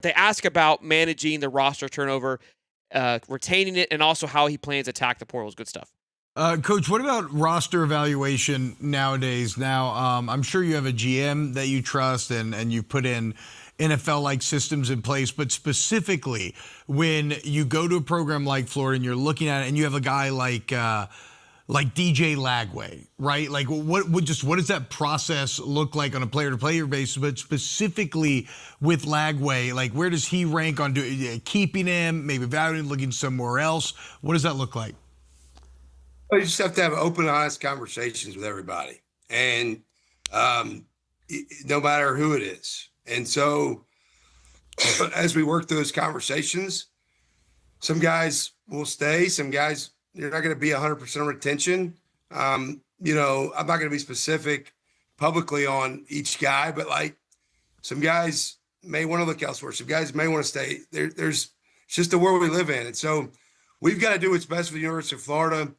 they ask about managing the roster turnover, retaining it, and also how he plans to attack the portal is good stuff. Coach, what about roster evaluation nowadays? Now, I'm sure you have a GM that you trust and you put in NFL-like systems in place, but specifically when you go to a program like Florida and you're looking at it and you have a guy like DJ Lagway, right? Like what does that process look like on a player-to-player basis, but specifically with Lagway, like where does he rank on keeping him, maybe valuing, looking somewhere else? What does that look like? Well, you just have to have open, honest conversations with everybody, and no matter who it is. And so as we work through those conversations, some guys will stay, some guys, you're not going to be 100% retention. I'm not going to be specific publicly on each guy, but like some guys may want to look elsewhere. Some guys may want to stay. There's just the world we live in. And so we've got to do what's best for the University of Florida.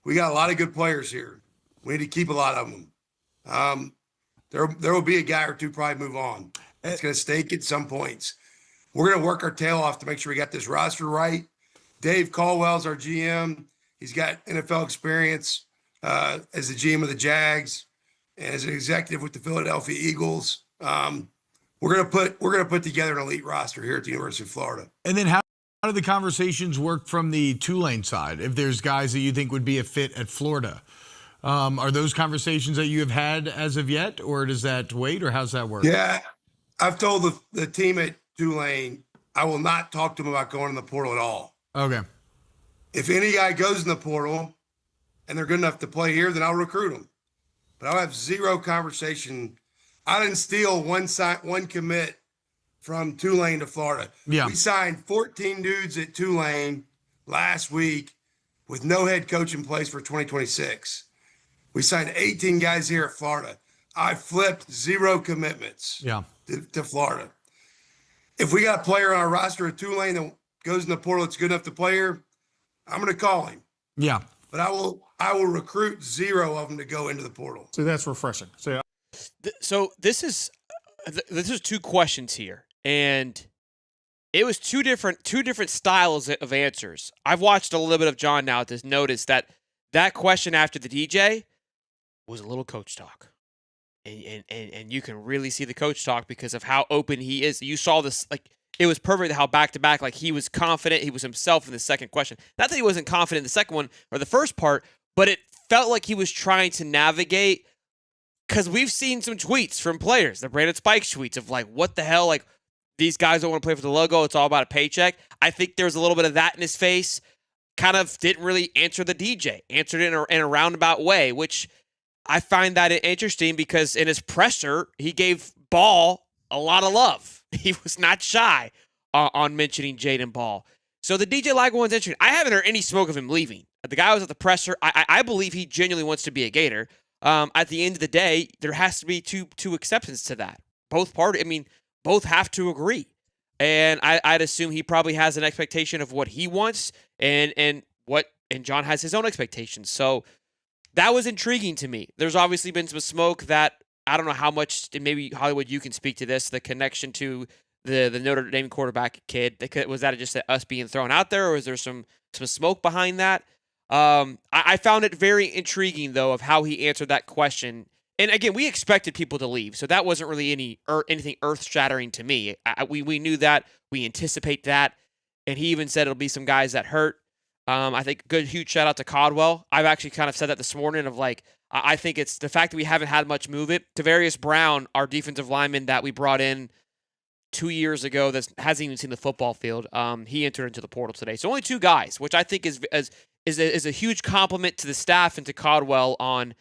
We got a lot of good players here. We need to keep a lot of them. There will be a guy or two probably move on. It's going to stake at some points. We're going to work our tail off to make sure we got this roster right. Dave Caldwell's our GM. He's got NFL experience as the GM of the Jags and as an executive with the Philadelphia Eagles. We're going to put together an elite roster here at the University of Florida. And then how do the conversations work from the Tulane side? If there's guys that you think would be a fit at Florida, are those conversations that you have had as of yet, or does that wait, or how's that work? Yeah, I've told the team at Tulane I will not talk to them about going in the portal at all. Okay. If any guy goes in the portal and they're good enough to play here, then I'll recruit them. But I'll have zero conversation. I didn't steal one commit from Tulane to Florida. Yeah. We signed 14 dudes at Tulane last week with no head coach in place for 2026. We signed 18 guys here at Florida. I flipped zero commitments to Florida. If we got a player on our roster at Tulane that goes in the portal that's good enough to play here, I'm going to call him. Yeah. But I will recruit zero of them to go into the portal. So that's refreshing. So this is two questions here, and it was two different styles of answers. I've watched a little bit of John now to notice that question after the DJ was a little coach talk. And you can really see the coach talk because of how open he is. You saw this, like, it was perfect how back-to-back, like, he was confident. He was himself in the second question. Not that he wasn't confident in the second one or the first part, but it felt like he was trying to navigate, because we've seen some tweets from players, the Brandon Spikes tweets of, like, what the hell, like, these guys don't want to play for the logo. It's all about a paycheck. I think there was a little bit of that in his face. Kind of didn't really answer the DJ. Answered it in a roundabout way, which I find that interesting because in his presser, he gave Ball a lot of love. He was not shy on mentioning Jaden Ball. So the DJ Lagway one's interesting. I haven't heard any smoke of him leaving. The guy was at the presser. I believe he genuinely wants to be a Gator. At the end of the day, there has to be two exceptions to that. Both have to agree. And I'd assume he probably has an expectation of what he wants and John has his own expectations. So that was intriguing to me. There's obviously been some smoke that I don't know how much, and maybe Hollywood, you can speak to this, the connection to the Notre Dame quarterback kid. Was that just us being thrown out there, or is there some smoke behind that? I found it very intriguing, though, of how he answered that question. And again, we expected people to leave, so that wasn't really anything earth-shattering to me. We knew that. We anticipate that. And he even said it'll be some guys that hurt. I think good, huge shout out to Caldwell. I've actually kind of said that this morning of, like, I think it's the fact that we haven't had much movement. Tavarius Brown, our defensive lineman that we brought in 2 years ago that hasn't even seen the football field, he entered into the portal today. So only two guys, which I think is a huge compliment to the staff and to Caldwell on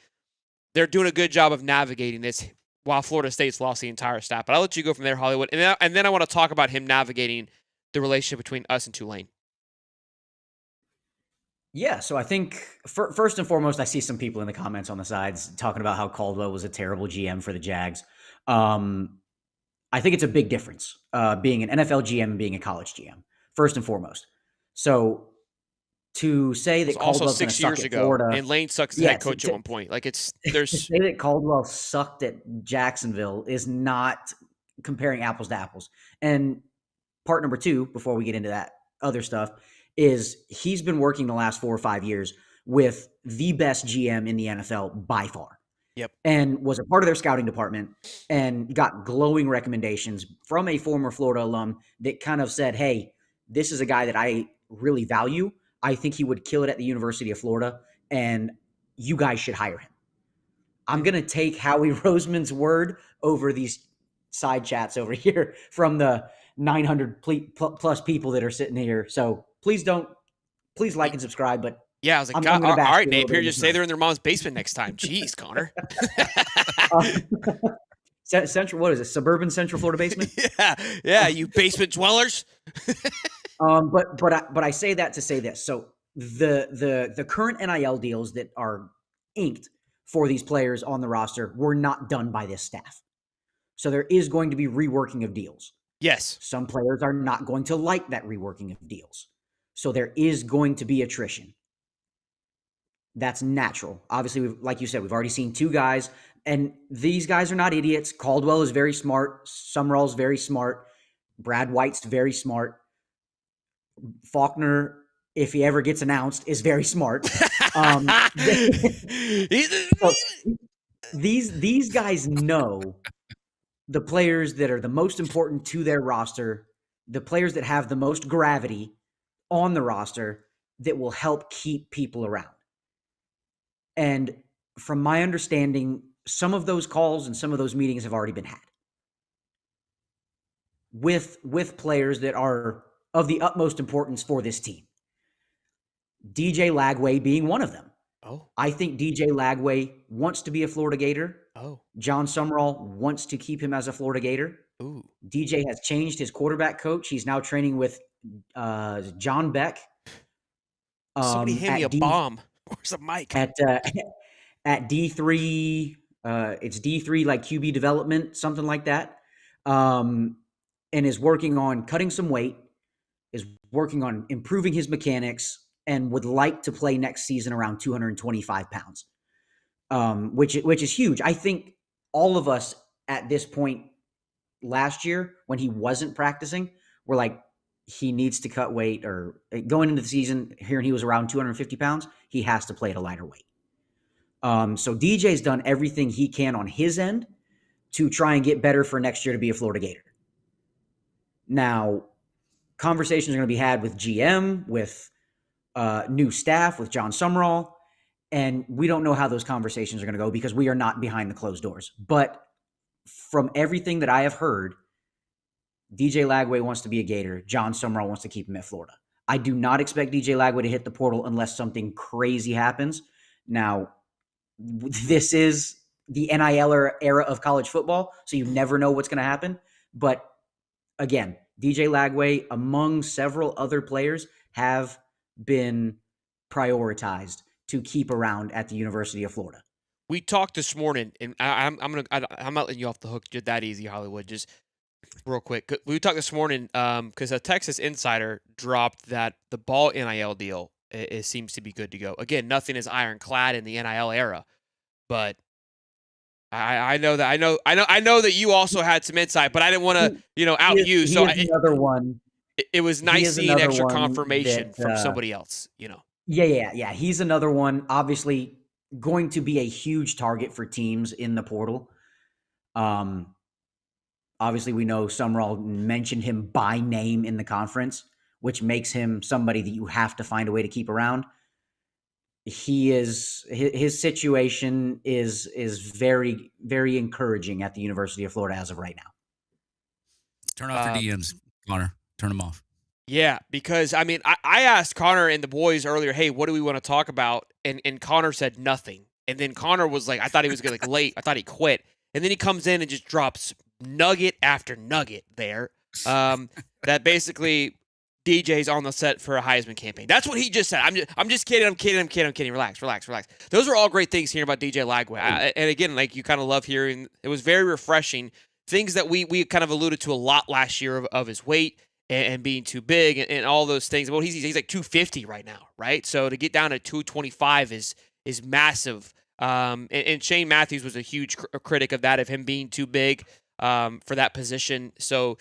they're doing a good job of navigating this while Florida State's lost the entire staff. But I'll let you go from there, Hollywood. And then I want to talk about him navigating the relationship between us and Tulane. Yeah, so I think first and foremost, I see some people in the comments on the sides talking about how Caldwell was a terrible GM for the Jags. I think it's a big difference being an NFL GM and being a college GM, first and foremost. So to say that Caldwell's going to suck at Florida, and Lane sucks as head coach at one point. Like, there's to say that Caldwell sucked at Jacksonville is not comparing apples to apples. And part number two, before we get into that other stuff, is he's been working the last 4 or 5 years with the best GM in the NFL by far. Yep. And was a part of their scouting department and got glowing recommendations from a former Florida alum that kind of said, hey, this is a guy that I really value. I think he would kill it at the University of Florida, and you guys should hire him. I'm going to take Howie Roseman's word over these side chats over here from the 900 plus people that are sitting here. So please like and subscribe. But yeah, I was like, I'm God, gonna all bash right, you a Napier, little bit just say they're in their mom's basement next time. Jeez, Connor. Central, what is it? Suburban Central Florida basement? Yeah, you basement dwellers. But I say that to say this. So the current NIL deals that are inked for these players on the roster were not done by this staff. So there is going to be reworking of deals. Yes. Some players are not going to like that reworking of deals. So there is going to be attrition. That's natural. Obviously, like you said, we've already seen 2 guys, and these guys are not idiots. Caldwell is very smart. Summerall's very smart. Brad White's very smart. Faulkner, if he ever gets announced, is very smart. These guys know the players that are the most important to their roster, the players that have the most gravity on the roster that will help keep people around. And from my understanding, some of those calls and some of those meetings have already been had with players that are of the utmost importance for this team. DJ Lagway being one of them. Oh. I think DJ Lagway wants to be a Florida Gator. Oh. John Summerall wants to keep him as a Florida Gator. Ooh. DJ has changed his quarterback coach. He's now training with John Beck. Somebody hand me a bomb. Where's the mic? At D3, it's D3 like QB development, something like that. And is working on cutting some weight, is working on improving his mechanics, and would like to play next season around 225 pounds, which is huge. I think all of us at this point last year, when he wasn't practicing, were like, he needs to cut weight, or going into the season, hearing he was around 250 pounds, he has to play at a lighter weight. So DJ's done everything he can on his end to try and get better for next year to be a Florida Gator. Now, conversations are going to be had with GM, with new staff, with John Summerall, and we don't know how those conversations are going to go because we are not behind the closed doors. But from everything that I have heard, DJ Lagway wants to be a Gator. John Summerall wants to keep him at Florida. I do not expect DJ Lagway to hit the portal unless something crazy happens. Now, this is the NIL era of college football, so you never know what's going to happen. But again, DJ Lagway, among several other players, have been prioritized to keep around at the University of Florida. We talked this morning, and I'm not letting you off the hook just that easy, Hollywood. Just real quick, we talked this morning because a Texas insider dropped that the ball NIL deal it seems to be good to go. Again, nothing is ironclad in the NIL era, but I know that you also had some insight, but I didn't want to out you. So another one. It was nice seeing extra confirmation from somebody else. Yeah. He's another one. Obviously, going to be a huge target for teams in the portal. Obviously, we know Summerall mentioned him by name in the conference, which makes him somebody that you have to find a way to keep around. His situation is very, very encouraging at the University of Florida as of right now. Turn off your DMs, Connor. Turn them off. Yeah, because I asked Connor and the boys earlier, hey, what do we want to talk about? And Connor said nothing. And then Connor was like, I thought he was gonna late. I thought he quit. And then he comes in and just drops nugget after nugget there. That basically DJ's on the set for a Heisman campaign. That's what he just said. I'm just kidding. I'm kidding. Relax. Those are all great things hearing about DJ Lagway. And again, like you kind of love hearing, it was very refreshing. Things that we kind of alluded to a lot last year of his weight and being too big and all those things. Well, he's like 250 right now, right? So to get down to 225 is massive. And Shane Matthews was a huge critic of that, of him being too big. for that position. So,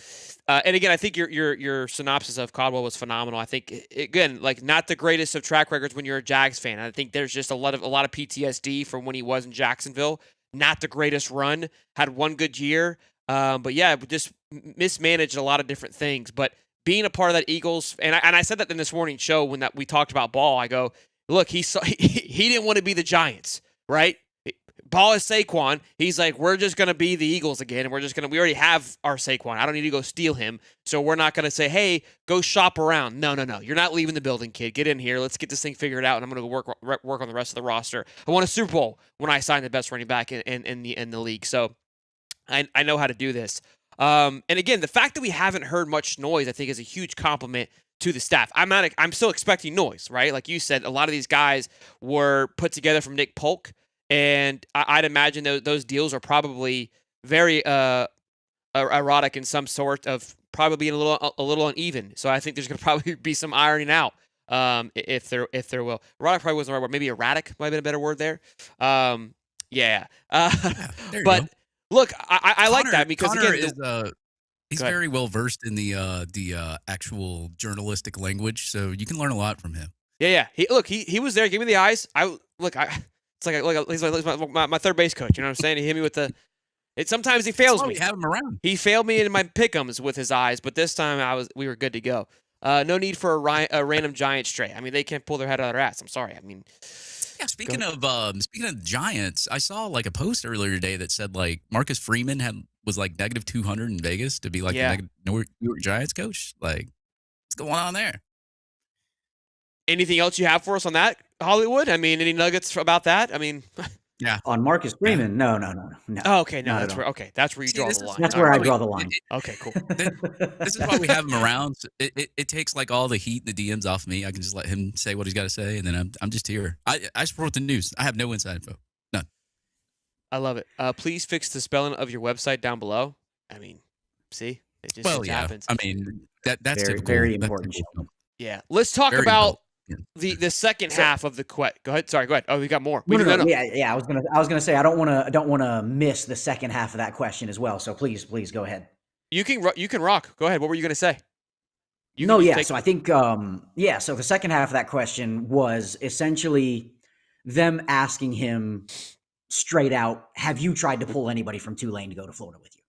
and again, I think your synopsis of Caldwell was phenomenal. I think again, like not the greatest of track records when you're a Jags fan. I think there's just a lot of PTSD from when he was in Jacksonville. Not the greatest run. Had one good year, but yeah, just mismanaged a lot of different things. But being a part of that Eagles, and I said that in this morning show when we talked about Ball. I go, look, he didn't want to be the Giants, right? Ball is Saquon. He's like, we're just going to be the Eagles again. And we already have our Saquon. I don't need to go steal him. So we're not going to say, hey, go shop around. No. You're not leaving the building, kid. Get in here. Let's get this thing figured out. And I'm going to work on the rest of the roster. I won a Super Bowl when I signed the best running back in the league. So I know how to do this. And again, the fact that we haven't heard much noise, I think is a huge compliment to the staff. I'm still expecting noise, right? Like you said, a lot of these guys were put together from Nick Polk. And I'd imagine those deals are probably very erotic in some sort of probably being a little uneven. So I think there's going to probably be some ironing out if there will. Erotic probably wasn't the right word. Maybe erratic might have been a better word there. Yeah. But look, I like that because Connor again, he's very well versed in the actual journalistic language, so you can learn a lot from him. Yeah. He was there. Give me the eyes. He's like my third base coach. You know what I'm saying? He hit me with sometimes he fails me. We have him around. He failed me in my pick'ems with his eyes, but this time we were good to go. No need for a random Giant stray. I mean, they can't pull their head out of their ass. I'm sorry. I mean, yeah. Speaking of Giants, I saw like a post earlier today that said like Marcus Freeman was like -200 in Vegas to be like the New York Giants coach. Like, what's going on there? Anything else you have for us on that, Hollywood? I mean, any nuggets about that? I mean, yeah. On Marcus Freeman, no. Oh, okay, no, that's where you draw the line. That's where I draw the line. Okay, cool. This is why we have him around. It takes like all the heat and the DMs off me. I can just let him say what he's got to say, and then I'm just here. I support the news. I have no inside info. None. I love it. Please fix the spelling of your website down below. I mean, see, it just happens. I mean, that's typical. Very important. Yeah, let's talk about the second half of the question. Go ahead. Sorry, go ahead. Oh, we got more. No. Yeah. I was gonna say I don't want to miss the second half of that question as well. So please go ahead. You can rock. Go ahead. What were you gonna say? So I think So the second half of that question was essentially them asking him straight out, "Have you tried to pull anybody from Tulane to go to Florida with you?"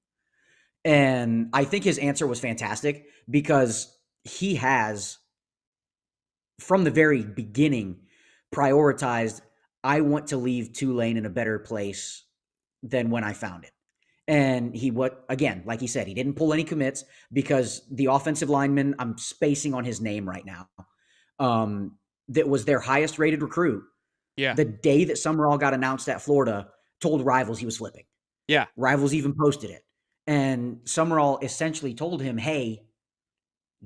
And I think his answer was fantastic because he has, from the very beginning, prioritized, I want to leave Tulane in a better place than when I found it. And like he said, he didn't pull any commits because the offensive lineman, I'm spacing on his name right now, that was their highest rated recruit. Yeah. The day that Summerall got announced at Florida, told Rivals he was flipping. Yeah. Rivals even posted it. And Summerall essentially told him, hey,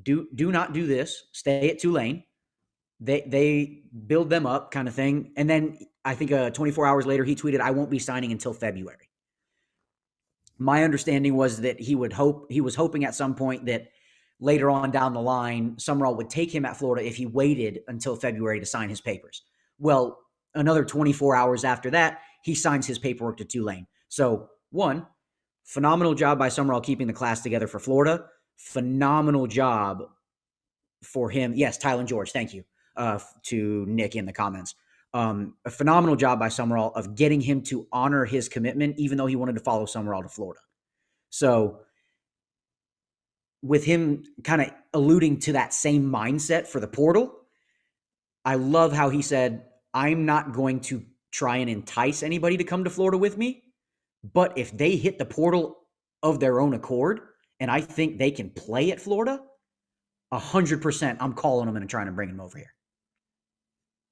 do not do this. Stay at Tulane. They build them up kind of thing. And then I think 24 hours later, he tweeted, I won't be signing until February. My understanding was that he was hoping at some point that later on down the line, Summerall would take him at Florida if he waited until February to sign his papers. Well, another 24 hours after that, he signs his paperwork to Tulane. So one, phenomenal job by Summerall keeping the class together for Florida. Phenomenal job for him. Yes, Tylen George, thank you. To Nick in the comments. A phenomenal job by Summerall of getting him to honor his commitment, even though he wanted to follow Summerall to Florida. So with him kind of alluding to that same mindset for the portal, I love how he said, I'm not going to try and entice anybody to come to Florida with me, but if they hit the portal of their own accord, and I think they can play at Florida, 100%, I'm calling them and trying to bring them over here.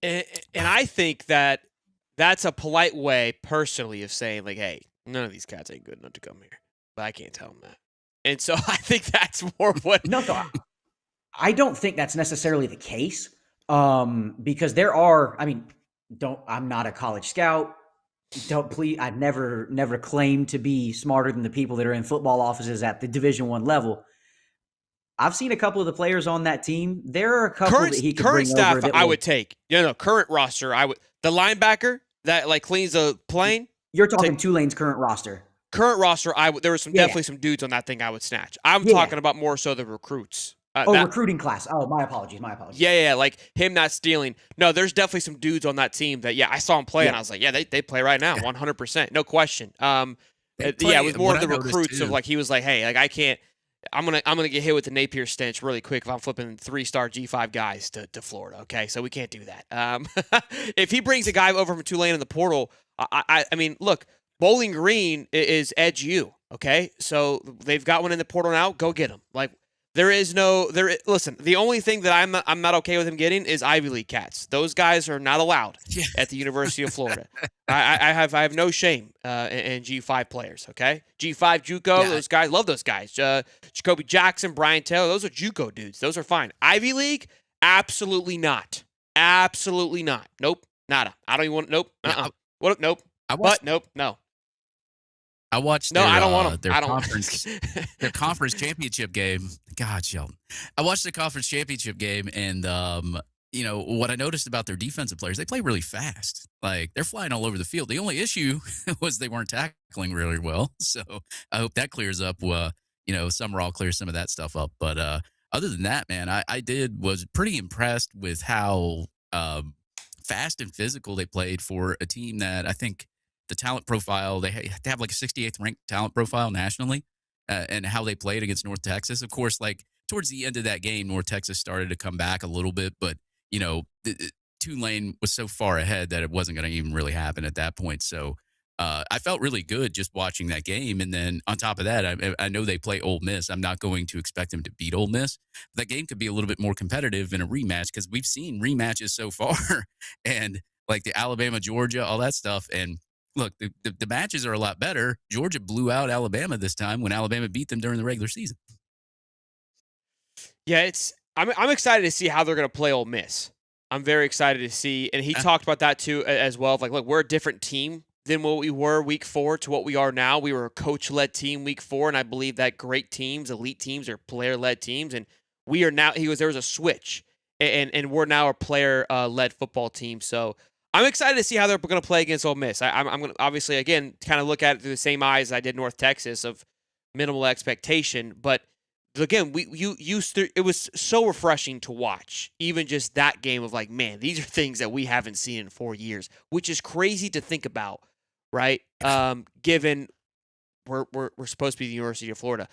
And I think that that's a polite way, personally, of saying, like, hey, none of these cats ain't good enough to come here. But I can't tell them that. And so I think that's more of what... No, I don't think that's necessarily the case. Because there are... I'm not a college scout. I've never claimed to be smarter than the people that are in football offices at the Division I level. I've seen a couple of the players on that team. There are a couple that he could bring staff over. I would take. Current roster. The linebacker that like cleans the plane. You're talking Tulane's current roster. Current roster, there was definitely some dudes on that thing I would snatch. I'm talking about more so the recruits. Recruiting class. Oh, my apologies. Yeah, like him not stealing. No, there's definitely some dudes on that team that, I saw him play, and I was like, they play right now, 100%, no question. It was more of the recruits of, like, he was like, hey, like, I can't. I'm gonna get hit with the Napier stench really quick if I'm flipping 3-star G5 guys to Florida. Okay, so we can't do that. If he brings a guy over from Tulane in the portal, I mean, look, Bowling Green is Edge U. Okay, so they've got one in the portal now. Go get him. Like, listen, the only thing that I'm not okay with him getting is Ivy League cats. Those guys are not allowed at the University of Florida. I have no shame in G5 players, okay? G5 JUCO, those guys, love those guys. Jacoby Jackson, Brian Taylor, those are JUCO dudes. Those are fine. Ivy League, absolutely not. Absolutely not. Nope, nada. I don't even want. Nope. What? Nope. Nope. No. I watched. No, I don't want them. Their conference, their conference championship game. God, Sheldon. I watched the conference championship game, and what I noticed about their defensive players, they play really fast. Like, they're flying all over the field. The only issue was they weren't tackling really well. So I hope that clears up. Summerall clears some of that stuff up. But other than that, man, I was pretty impressed with how fast and physical they played for a team that I think. The talent profile, they have like a 68th ranked talent profile nationally, and how they played against North Texas. Of course, like towards the end of that game, North Texas started to come back a little bit, but Tulane was so far ahead that it wasn't going to even really happen at that point. So I felt really good just watching that game. And then on top of that, I know they play Ole Miss. I'm not going to expect them to beat Ole Miss. But that game could be a little bit more competitive in a rematch because we've seen rematches so far, and like the Alabama, Georgia, all that stuff. And look, the matches are a lot better. Georgia blew out Alabama this time when Alabama beat them during the regular season. Yeah, I'm excited to see how they're going to play Ole Miss. I'm very excited to see, and he talked about that too as well. Like, look, we're a different team than what we were week 4 to what we are now. We were a coach-led team week 4, and I believe that great teams, elite teams, are player-led teams, and we are now. There was a switch, and we're now a player-led football team. So I'm excited to see how they're going to play against Ole Miss. I'm going to obviously, again, kind of look at it through the same eyes I did North Texas of minimal expectation. But again, it was so refreshing to watch, even just that game of like, man, these are things that we haven't seen in 4 years, which is crazy to think about, right? Given we're supposed to be the University of Florida.